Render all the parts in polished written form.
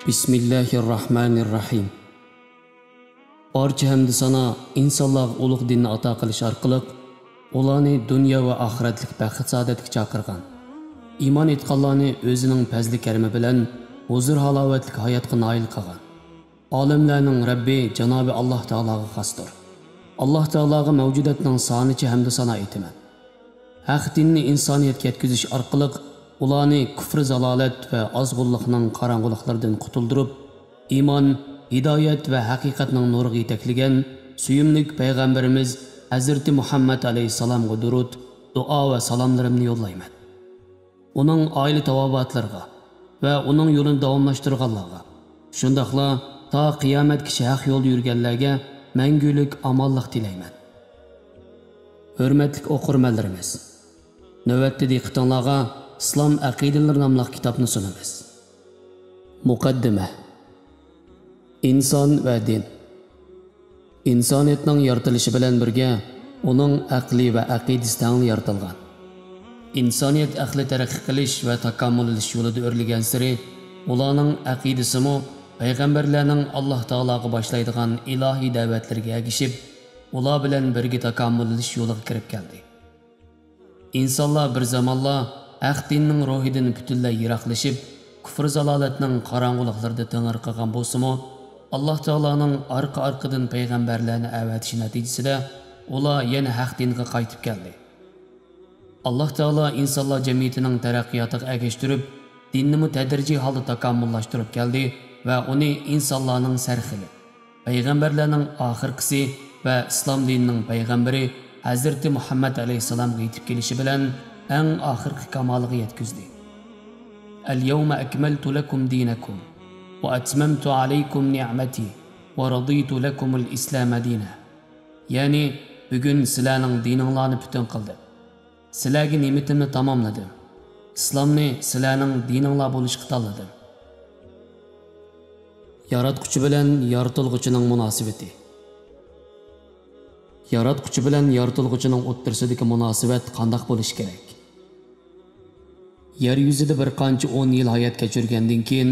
Bismillahirrahmanirrahim. Barcha hamd sana insonlarga ulug' dinni ato qilish orqali ularni dunyo va oxiratlik baxt saodatga chaqirgan. Iymon etganlarni o'zining fazli karami bilan huzur halovatlik hayotga noil qilgan. Olamlarning Rabbi Janobi Alloh taologa xosdir. Alloh taologa mavjudotning sonicha hamd sana aytaman. Haq dinni insoniyatga yetkazish orqali ularni kufr zalolat va ozg'unlikning qorong'uliklaridan qutuldirib, iymon, hidoyat va haqiqatning nuriga yetaklagan suyumlik payg'ambarimiz Hazrati Muhammad alayhisalomga durud, duo va salomlarimni yo'llayman. Uning oila tavobatlarga va uning yo'lini davomlashtirganlarga, shundaqla ta qiyomatgacha haq yo'lda yurganlarga mangulik omonlik tilayman. Hurmatli o'qirmanlarimiz, navbatda diqqatingizga İslam Aqidalar nomli kitobni sunamiz. Muqaddima. Inson va din. Insoniyatning yaratilishi bilan birga uning aqli va aqidasi teng yaratilgan. İnsoniyat aqli taraqqiy qilish va takommullanish yo'lida o'rlagan sari ularning aqidasimi payg'ambarlarning Alloh taologa boshlaydigan ilohiy da'vatlarga ergishib, ular bilan birga takommullanish yo'liga kirib keldi. İnsanlar bir zamonlar haq dinning ruhidan butunlay yiroqlashib, kufr zalolatning qorong'uliqlarida tang'irqagan bo'lsa-mu, Alloh taoloning orqa-orqadan payg'ambarlarni avatishi natijasida ular yana haq dinga qaytib keldi. Alloh taolo insonlar jamiyatining taraqqiyotiga ergashtirib, dinni tadrijiy holda takommullashtirib keldi va uni insonlarning sarxili, payg'ambarlarning oxirgisi va islom dinining payg'ambari Hazrati Muhammad alayhisalomga yetib kelishi bilan eng oxirgi kamoliga yetkazdi. Al-yawma akmaltu lakum dinakum wa atmamtu alaykum ni'mati wa raditu lakum al-islam dinan. Ya'ni bugun sizlarning dininglarni butun qildim. Sizlarga ne'matimni tamomladim. Islomni sizlarning dininglar bo'lishga tanladim. Yaratquchi bilan yaratilguchining munosabati. Yaratquchi bilan yaratilguchining o'rtasidagi munosabat qanday bo'lishi kerak? Yer yuzida bir qancha 10 yil hayot kechirgandan keyin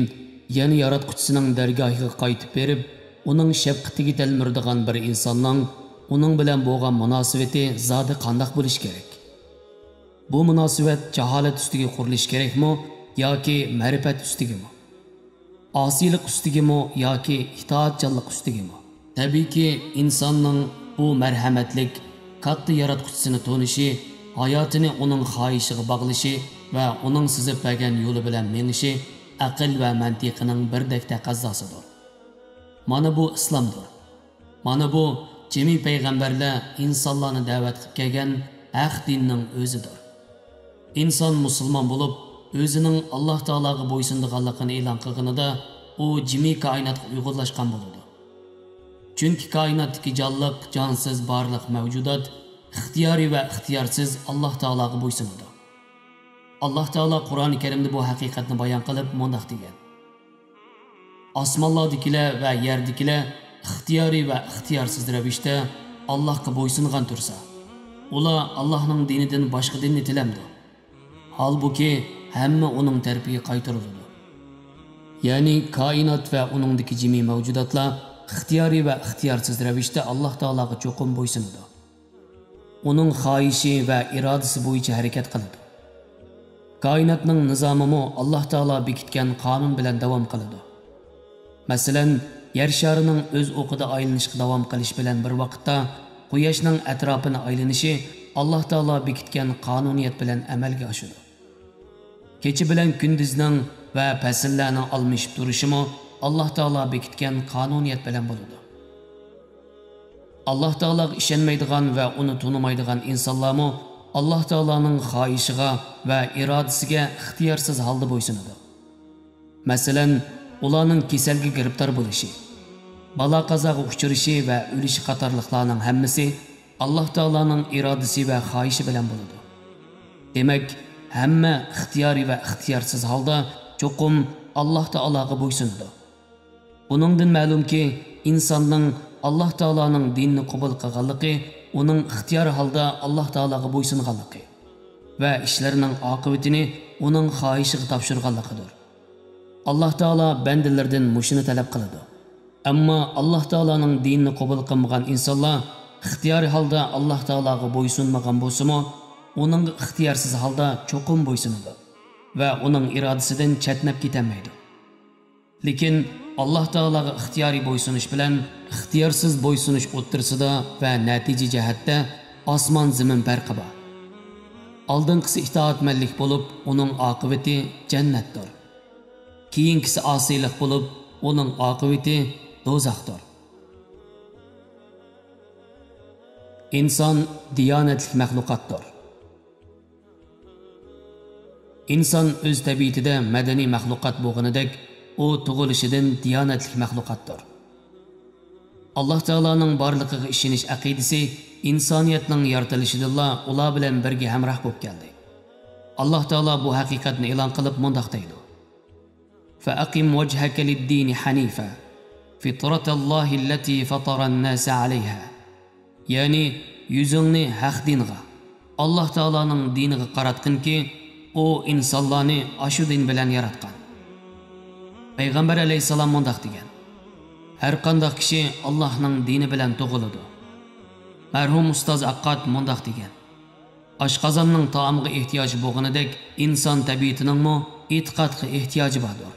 yana yaratquchisining dargohiga qaytib berib, uning shafqatiga talmirdigan bir insonning uning bilan bo'lgan munosabati zodi qanday bo'lishi kerak? Bu munosabat jaholat ustiga qurilishi kerakmi yoki ma'rifat ustigami? Osiylik ustigami yoki itoatchanlik ustigami? Tabiiyki, insonning bu marhamatlik, katta yaratquchisini tonishi, hayotini uning xohishiga bog'lishi va uning sizib bergan yo'li bilan menishi aql va mantiqining birdek taqozzosidir. Mana bu islomdir. Mana bu jami payg'ambarlar insonlarni da'vat qilib kelgan haq dinning o'zidir. Inson musulmon bo'lib, o'zining Alloh taologa bo'ysundiganligini e'lon qilganida u jami koinotga uyg'unlashgan bo'ladi. Chunki koinotdagi jonliq, jonsiz barliq mavjudot ixtiyoriy va ixtiyorsiz Alloh taologa bo'ysunadi. Alloh taolo Qur'oni Karimda bu haqiqatni bayon qilib mundaq degan: Osmonlardagilar va yerdagilar ixtiyoriy va ixtiyorsiz ravishda Allohga bo'ysungan tursa, ular Allohning dinidan boshqa dinni tilamdi. Halbuki hamma uning tarafiga qaytariladi. Ya'ni koinot va uningdagi jami mavjudotlar ixtiyoriy va ixtiyorsiz ravishda Alloh taologa cho'qim bo'ysunadi. Uning xohishi va irodasi bo'yicha harakat qiladi. Koinotning nizomimi Alloh taolo bekitgan qonun bilan davom qiladi. Masalan, yer sharining o'z o'qida aylanishga davom qilish bilan bir vaqtda quyoshning atrofini aylanishi Alloh taolo bekitgan qonuniyat bilan amalga oshadi. Kecha bilan kunduzning va fasllarning almashib turishimi Alloh taolo bekitgan qonuniyat bilan bo'ladi. Alloh taologa ishonmaydigan va uni tonimaydigan insonlarmi Alloh taoloning xohishiga va irodasiga ixtiyorsiz holda bo'ysunadi. Masalan, ularning kasalga giribtor bo'lishi, balo qazoga uchrashi va o'lishi qatorliqlarning hammasi Alloh taoloning irodasi va xohishi bilan bo'ladi. Demak, hamma ixtiyoriy va ixtiyorsiz holda cho'qim Alloh taologa bo'ysunadi. Buningdan ma'lumki, insonning Alloh taoloning dinini qabul qilganligi uning ixtiyor holda Alloh taologa bo'ysunganligi va ishlarining oqibatini uning xohishiga topshirganligidir. alloh taolo bandalardan mushuni talab qiladi. Ammo alloh taoloning dinini qabul qilmagan insonlar ixtiyoriy holda alloh taologa bo'ysunmagan bo'lsa-mu, uning ixtiyorsiz holda cho'qim bo'ysunadi va uning irodasidan chetnab ketolmaydi. Lekin alloh taologa ixtiyoriy bo'ysunish bilan ixtiyorsiz bo'ysunish o'ttirsida va natija jihatda osmon zamin farqi bor. Oldinqisi itoatmanlik bo'lib, uning oqibati jannatdir. Keyingisi osiylik bo'lib, uning oqibati do'zaxdir. İnsan diyonatli maxluqotdir. İnson o'z tabiatida madaniy maxluqot bo'lganidek, u tug'ilishidan diyonatli maxluqotdir. Alloh taoloning borligiga ishonish aqidasi insoniyatning yaratilishidanla ular bilan birga hamroh bo'lib keldi. Alloh taolo bu haqiqatni e'lon qilib mundaq deydi: "Fa'aqim wajhaka lid-din hanifa, fitratallohi allati fatara an-nasa 'alayha." Ya'ni yuzingni haq dinga, Alloh taoloning diniga qaratqinki, u insonlarni ashu din bilan yaratgan. Payg'ambar alayhisalom mundaq degan: "Har qanday kishi Allohning dini bilan tug'iladi." Marhum ustoz Aqqat mundaq degan: "Oshqozonning taomga ehtiyoji bo'lganidek, inson tabiatiningmi e'tiqodga ehtiyoji bordir."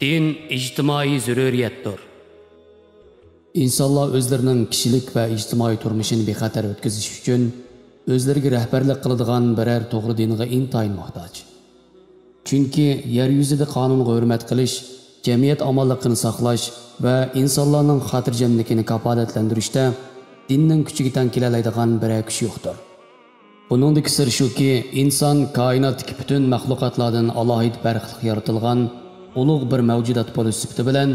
Din ijtimoiy zaruriyatdir. İnsanlar özlərinin kişilik və ictimai turmuşini bexatar ötkizish üçün özləriga rəhbərlik qiladigan birər to'g'ri dinga intayin muhtoj. Chunki yer yuzida qonunga hurmat qilish, jamiyat omonligini saqlash va insonlarning xotirjamligini kafolatlantirishda dinning kuchiga teng kelaoladigan biror kuch yo'qdir. Buningdagi sir shuki, inson koinotdagi butun maxluqotlardan alohida farqli yaratilgan ulug' bir mavjudot bo'lish sifati bilan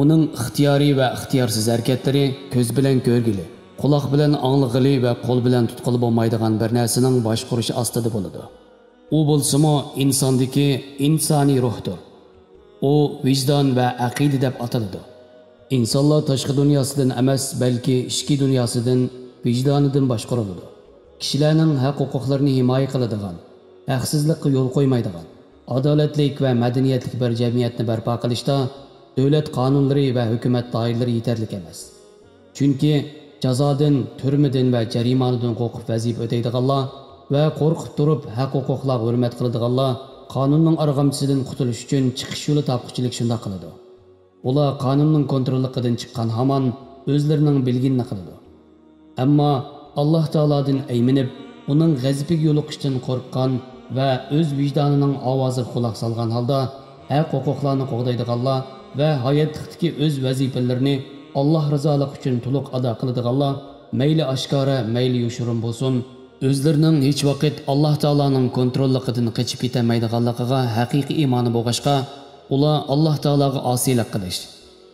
uning ixtiyoriy va ixtiyorsiz harakatlari ko'z bilan ko'rgili, quloq bilan anglag'ili va qo'l bilan tutqili bo'lmaydigan bir narsaning boshqarishi ostida bo'ladi. U bo'lsa-mu insondagi insoniy ruhdir. U vijdon va aqida deb ataladi. İnsanlar tashqi dunyosidan emas, balki ichki dunyosidan, vijdonidan boshqariladi. Kishilarning haq-huquqlarini himoya qiladigan, haqsizlikqa yo'l qo'ymaydigan, adolatlik va madaniyatli bir jamiyatni barpo qilishda davlat qonunlari va hukumat doiralari yetarli emas. Chunki jazodan, turmadan va jarimadan qo'rqib vazifa o'taydiganlar va qo'rqib turib haq-huquqlarga hurmat qiladiganlar qonunning arg'amchisidan qutulish uchun chiqish yo'li topquchilik shunday qiladi. Ular qonunning kontrolligidan chiqqan hamon o'zlarining bilginini qiladi. Ammo Alloh taolodan ayminib, uning g'azabiga yo'liqishdan qo'rqqan va o'z vijdonining ovoziga quloq solgan holda haq-huquqlarni qo'g'daydiganlar va hayotlikdagi o'z vazifalarini Alloh rizoligi uchun to'liq ado qiladiganlar mayli oshkora, mayli yoshirin bo'lsin, o'zlarining hech vaqt Alloh taoloning kontrolligidan qochib ketmaydiganligiga haqiqiy iymoni bo'lg'achqa, ular Alloh taologa osiylik qilish,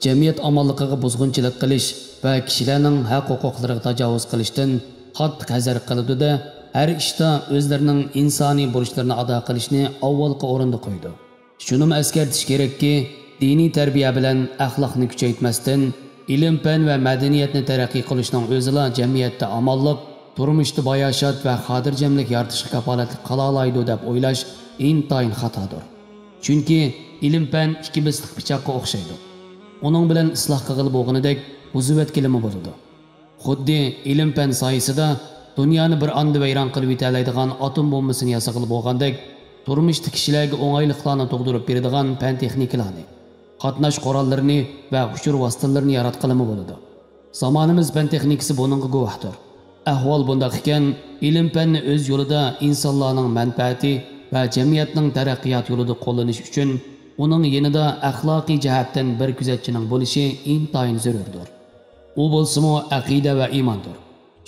jamiyat omonligiga buzg'unchilik qilish va kishilarning haq-huquqlariga tajovuz qilishdan qattiq hazar qiladi-da, har ishda o'zlarining insoniy burchlarini ado qilishni avvalgi o'rinda qo'ydi. Shuni eskartish kerakki, diniy tarbiya bilan axloqni kuchaytmasdan ilm-fan va madaniyatni taraqqiy qilishning o'zila jamiyatda omonlik, turmushda bayoshat va xotirjamlik yaratishga kafolatlik qila oladi deb o'ylash intayin xatodir. Chunki ilm-fan ikki bisliq pichoqqa o'xshaydi. Uning bilan isloh qilib bo'lganidek buzuvat kelimi bo'ladi. Xuddi ilm-fan soyasida dunyoni bir anda vayron qilib yetalaydigan atom bombasini yasaqilib bo'lgandek, turmushda kishilarga o'ng'ayliklarni tug'dirib beradigan fan texnikalarni, qatnash qurollarini va uchur vositalarini yaratqilimi bo'ladi. Zamonimiz fan texnikasi buningga guvohdir. Ahvol bunday ekan, ilm-fanni o'z yo'lida insonlarning manfaati va jamiyatning taraqqiyot yo'lida qo'llanish uchun uning yanida axloqiy jihatdan bir kuzatchining bo'lishi intayin zarurdir. U bo'lsa-mu aqida va iymondir.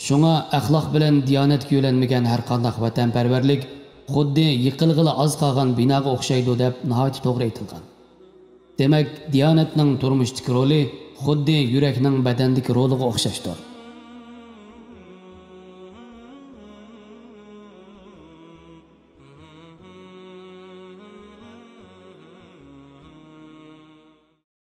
Shunga axloq bilan diyonatga yo'lanmagan har qanday vatanparvarlik xuddi yiqilg'ili oz qolgan binoga o'xshaydi deb nihoyat to'g'ri aytilgan. Demak, diyonatning turmushdagi roli xuddi yurakning badandagi roliga o'xshashdir.